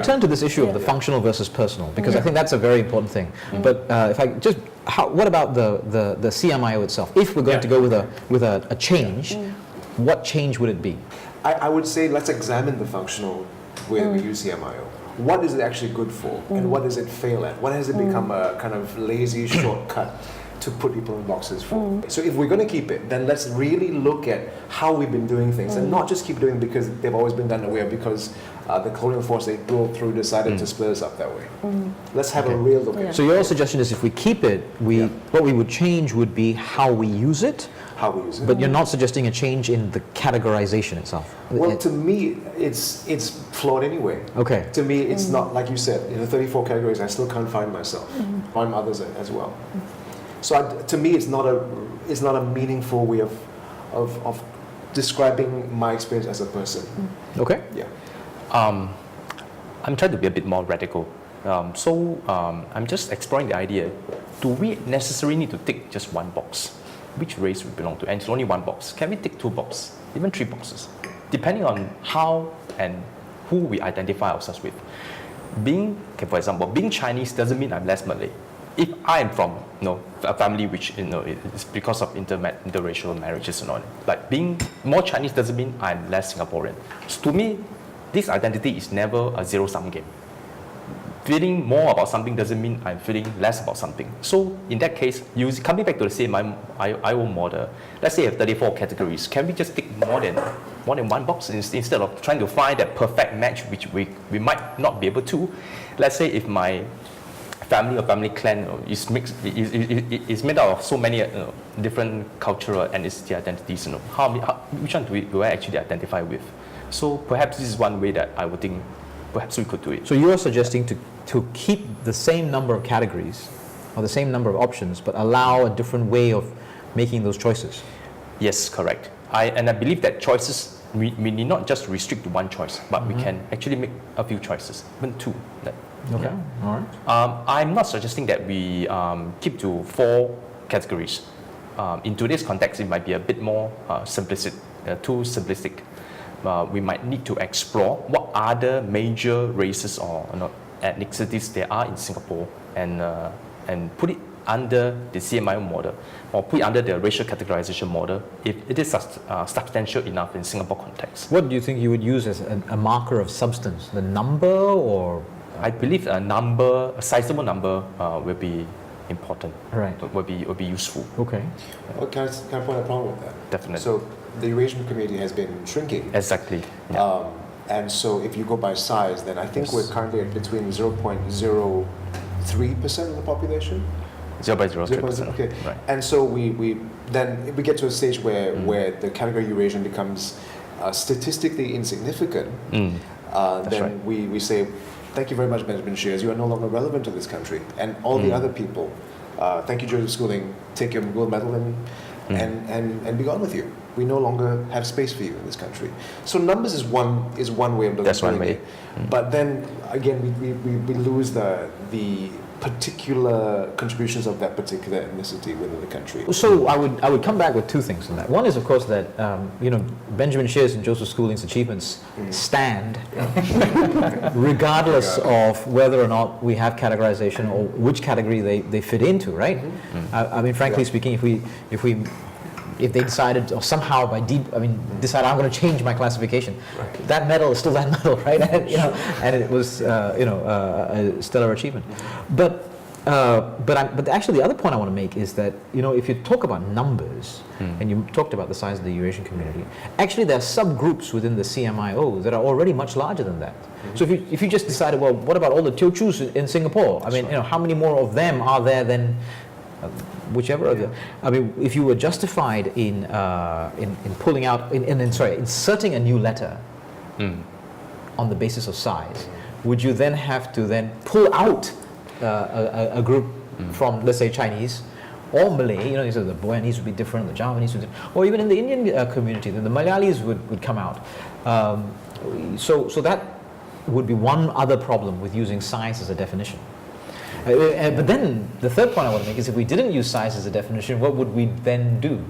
return to this issue of the functional versus personal, because I think that's a very important thing. But if I just, what about the CMIO itself? If we're going to go with a change, what change would it be? I would say let's examine the functional way we use CMIO. What is it actually good for, and what does it fail at? What has it become a kind of lazy shortcut to put people in boxes for? So if we're going to keep it, then let's really look at how we've been doing things, and not just keep doing it because they've always been done that way, or because the colonial force they drove through decided to split us up that way. Let's have a real look at it. So your suggestion is if we keep it, what we would change would be how we use it. How we use it. But you're not suggesting a change in the categorization itself. Well, to me, it's flawed anyway. Okay. To me, it's not, like you said, in the 34 categories, I still can't find myself. Find others as well. So to me, it's not a meaningful way of describing my experience as a person. Okay. Yeah. I'm trying to be a bit more radical. I'm just exploring the idea, do we necessarily need to tick just one box? Which race we belong to? And it's only one box. Can we tick 2 boxes, even 3 boxes? Depending on how and who we identify ourselves with. For example, being Chinese doesn't mean I'm less Malay. If I am from a family which it's because of interracial marriages and all, like being more Chinese doesn't mean I'm less Singaporean. So to me, this identity is never a zero-sum game. Feeling more about something doesn't mean I'm feeling less about something. So in that case, coming back to the CMIO model, let's say you have 34 categories. Can we just tick more than one box instead of trying to find that perfect match, which we might not be able to? Let's say if my family or family clan is mixed, is made out of so many different cultural and ethnicity identities. Which one do I actually identify with? So perhaps this is one way that I would think perhaps we could do it. So you are suggesting to keep the same number of categories or the same number of options, but allow a different way of making those choices? Yes, correct. I believe that choices, we need not just restrict to one choice, but we can actually make a few choices, even 2. Okay, all right. I'm not suggesting that we keep to 4 categories. In today's context, it might be a bit more too simplistic. We might need to explore what other major races or ethnicities there are in Singapore and put it under the CMIO model or put it under the racial categorization model if it is substantial enough in Singapore context. What do you think you would use as a marker of substance? The number or? I believe a sizable number will be important. Right. Will be useful. Okay. Well, can I point a problem with that? Definitely. So the Eurasian community has been shrinking. Exactly. Yeah. And so if you go by size, then I think we're currently at between 0.03% of the population. 0.03%. Okay. Right. And so we get to a stage where the category Eurasian becomes statistically insignificant. Then right. we say, thank you very much, Benjamin Shears. You are no longer relevant to this country. And all the other people, thank you, Joseph Schooling, take your gold medal and be gone with you. We no longer have space for you in this country. So numbers is one way of looking at it. But then again, we lose the particular contributions of that particular ethnicity within the country. So I would come back with 2 things on that. One is, of course, that Benjamin Shears and Joseph Schooling's achievements stand regardless of whether or not we have categorization or which category they fit into, right? I mean, frankly speaking, if they decided, or somehow decide I'm going to change my classification, that medal is still that medal, right? And, and it was a stellar achievement. But actually, the other point I want to make is that if you talk about numbers, and you talked about the size of the Eurasian community, actually there are subgroups within the CMIO that are already much larger than that. So if you just decided, well, what about all the Teochews in Singapore? I mean, how many more of them are there than whichever of the, I mean, if you were justified in pulling out, inserting a new letter on the basis of size, would you then have to pull out a group from, let's say, Chinese or Malay? So the Boyanese would be different, the Javanese would be different, or even in the Indian community, then the Malayalis would come out. So that would be one other problem with using size as a definition. But then the third point I want to make is if we didn't use size as a definition, what would we then do?